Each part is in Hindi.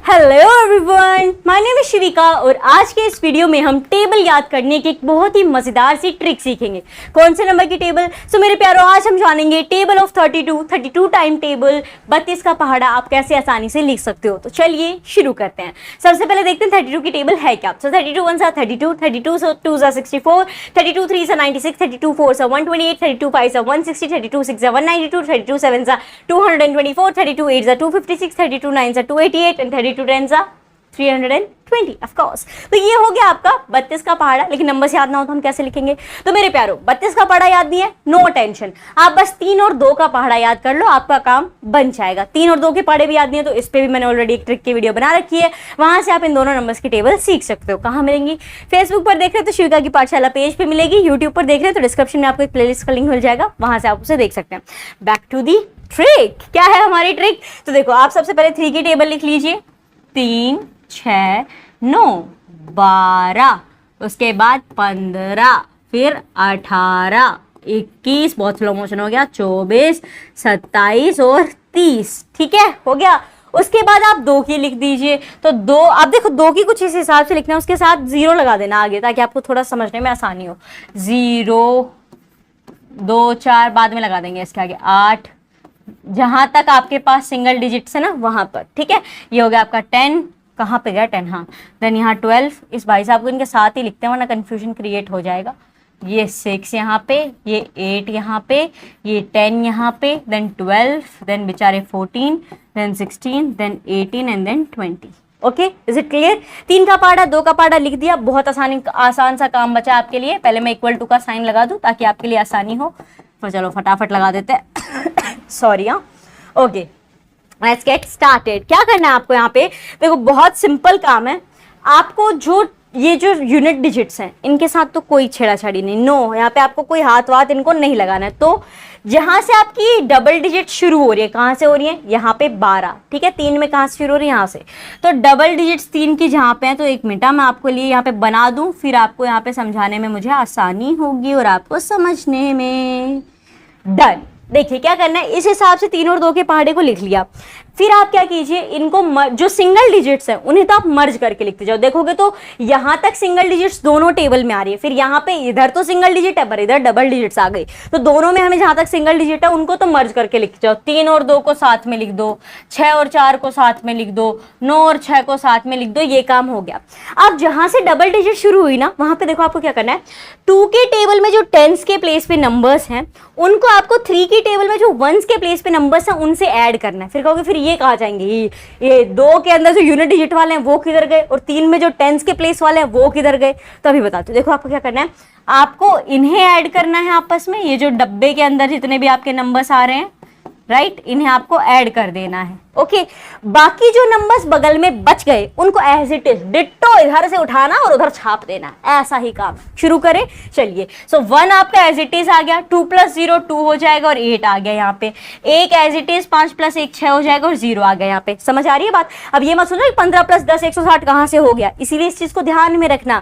Hello everyone, my name is Shivika और आज के इस वीडियो में हम टेबल याद करने की एक बहुत ही मजेदार सी ट्रिक सीखेंगे। कौन से नंबर की टेबल? सो मेरे प्यारों, आज हम जानेंगे टेबल ऑफ 32 टाइम टेबल 32 का पहाड़ा आप कैसे आसानी से लिख सकते हो। तो चलिए शुरू करते हैं। सबसे पहले देखते हैं 32 की टेबल है क्या। सो 32 1 सा 32, 32 2 सा 64, 32 3 सा 96, 32 4 सा 128, 32 5 सा 160, 32 6 सा 192, 32 7 सा 224, 32 8 सा 256, 32 9 सा 288 एंड 32 10 सा 320 ऑफ कोर्स। तो ये हो गया आपका 32 का पहाड़ा। लेकिन नंबर्स याद ना हो तो हम कैसे लिखेंगे? तो मेरे प्यारों, 32 का पहाड़ा याद नहीं है, नो टेंशन, आप बस 3 और 2 का पहाड़ा याद कर लो, आपका काम बन जाएगा। 3 और 2 के पहाड़े भी याद नहीं है तो इस पे भी मैंने ऑलरेडी एक ट्रिक की वीडियो बना रखी है, वहां से आप इन दोनों नंबर्स की टेबल सीख सकते हो। कहाँ मिलेंगी? फेसबुक पर देख रहे हो तो शिविका की पाठशाला पेज पे मिलेगी, यूट्यूब पर देख रहे हो तो डिस्क्रिप्शन में आपको एक प्लेलिस्ट का लिंक मिल जाएगा, वहां से आप उसे देख सकते हैं। Back to the trick. क्या है हमारी ट्रिक? तो देखो, आप सबसे पहले 3 की टेबल लिख लीजिए। 3 6 9 12, उसके बाद 15, फिर 18 21, बहुत स्लो मोशन हो गया, 24 27 और 30। ठीक है, हो गया। उसके बाद आप 2 की लिख दीजिए। तो 2, आप देखो 2 की कुछ इस हिसाब से लिखना है, उसके साथ 0 लगा देना आगे ताकि आपको थोड़ा समझने में आसानी हो। 0 2 4 बाद में लगा देंगे इसके आगे, 8 जहां तक आपके पास सिंगल डिजिट्स है ना वहां पर। ठीक है, ये हो गया आपका 10। कहाँ पे गया 10? हाँ, देन यहाँ 12। इस भाई साहब को इनके साथ ही लिखते हैं वरना कंफ्यूजन क्रिएट हो जाएगा। ये 6 यहाँ पे, ये 8 यहाँ पे, ये 10 यहाँ पे, देन 12, देन बेचारे 14, then 16, then 18 and then 20। Okay, is it clear? 3 का पहाड़ा 2 का पहाड़ा लिख दिया, बहुत आसान सा काम बचा आपके लिए। पहले मैं इक्वल टू का साइन लगा दूं ताकि आपके लिए आसानी हो। तो चलो फटाफट लगा देते हैं। सॉरी। हाँ, ओके, लेट्स गेट स्टार्टेड। क्या करना है आपको यहाँ पे? देखो, बहुत सिंपल काम है। आपको ये जो यूनिट डिजिट्स हैं इनके साथ तो कोई छेड़ाछाड़ी नहीं, नो, यहाँ पे आपको कोई हाथ वाथ इनको नहीं लगाना है। तो जहां से आपकी डबल डिजिट शुरू हो रही है, कहाँ से हो रही है? यहाँ पे 12। ठीक है, 3 में कहाँ से शुरू हो रही है? यहाँ से। तो डबल डिजिट्स 3 की जहाँ पे है, तो 1 मिनट मैं आपको लिए यहाँ पे बना दूं, फिर आपको यहाँ पे समझाने में मुझे आसानी होगी और आपको समझने में। डन। देखिए क्या करना है, इस हिसाब से 3 और 2 के पहाड़े को लिख लिया। फिर आप क्या कीजिए, इनको जो सिंगल डिजिट्स हैं उन्हें तो आप मर्ज करके लिखते जाओ। देखोगे तो यहां तक सिंगल डिजिट्स दोनों टेबल में आ रही है, फिर यहाँ पे इधर तो सिंगल डिजिट है पर इधर डबल डिजिट्स आ गई, तो दोनों में हमें जहां तक सिंगल डिजिट है उनको तो मर्ज करके लिखते जाओ। 3 और 2 को साथ में लिख दो, 6 और 4 को साथ में लिख दो, 9 और 6 को साथ में लिख दो, ये काम हो गया। अब जहां से डबल डिजिट शुरू हुई ना, वहां पे देखो आपको क्या करना है, 2 के टेबल में जो 10s के प्लेस पे नंबर्स हैं उनको आपको 3 की टेबल में जो 1s के प्लेस पे नंबर्स हैं उनसे ऐड करना है। फिर कहोगे फिर ये कहाँ जाएंगे? ये 2 के अंदर जो यूनिट डिजिट वाले हैं वो किधर गए, और 3 में जो 10s के प्लेस वाले हैं वो किधर गए? तो अभी बताती हूँ। देखो आपको क्या करना है, आपको इन्हें ऐड करना है आपस में, ये जो डब्बे के अंदर जितने भी आपके नंबर्स आ रहे हैं, राइट, इन्हें आपको ऐड कर देना है। ओके, बाकी जो नंबर्स बगल में बच गए उनको एज इट इज डिट्टो इधर से उठाना और उधर छाप देना, ऐसा ही काम। शुरू करें, चलिए। सो 1 आपका एज इट इज आ गया, 2 + 0 2 हो जाएगा और 8 आ गया यहाँ पे। 1 एज इट इज, 5 + 1 6 हो जाएगा और 0 आ गया यहाँ पे। समझ आ रही है बात? अब ये मत सोचो 15 + 10 160 कहाँ से हो गया, इसीलिए इस चीज को ध्यान में रखना।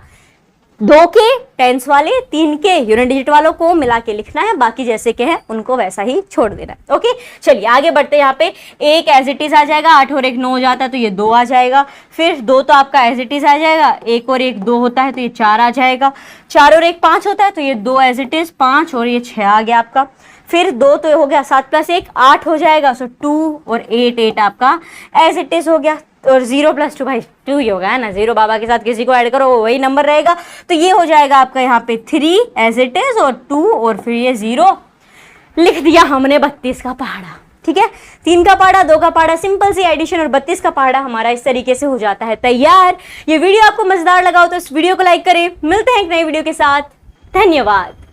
2 के 10s वाले, 3 के यूनिट डिजिट वालों को मिला के लिखना है, बाकी जैसे के हैं उनको वैसा ही छोड़ देना है। ओके, चलिए आगे बढ़ते हैं। यहाँ पे 1 एज इट इज आ जाएगा, 8 और 1 9 हो जाता है तो ये 2 आ जाएगा। फिर 2 तो आपका एज इट इज आ जाएगा, 1 और 1 2 होता है तो ये 4 आ जाएगा। 4 और 1 5 होता है तो ये 2 एज इट इज 5 और ये 6 आ गया आपका। फिर 2 तो हो गया, 7 + 1 8 हो जाएगा, सो 2 और 8 आपका एज इट इज हो गया। और 0 + 2 भाई 2 ही होगा, है ना, 0 बाबा के साथ किसी को ऐड करो वही नंबर रहेगा, तो ये हो जाएगा आपका यहाँ पे 3 एज इट इज और 2 और फिर ये 0। लिख दिया हमने 32 का पहाड़ा। ठीक है, 3 का पहाड़ा 2 का पहाड़ा, सिंपल सी एडिशन, और 32 का पहाड़ा हमारा इस तरीके से हो जाता है तैयार। ये वीडियो आपको मजेदार लगा हो तो इस वीडियो को लाइक करें। मिलते हैं एक नई वीडियो के साथ, धन्यवाद।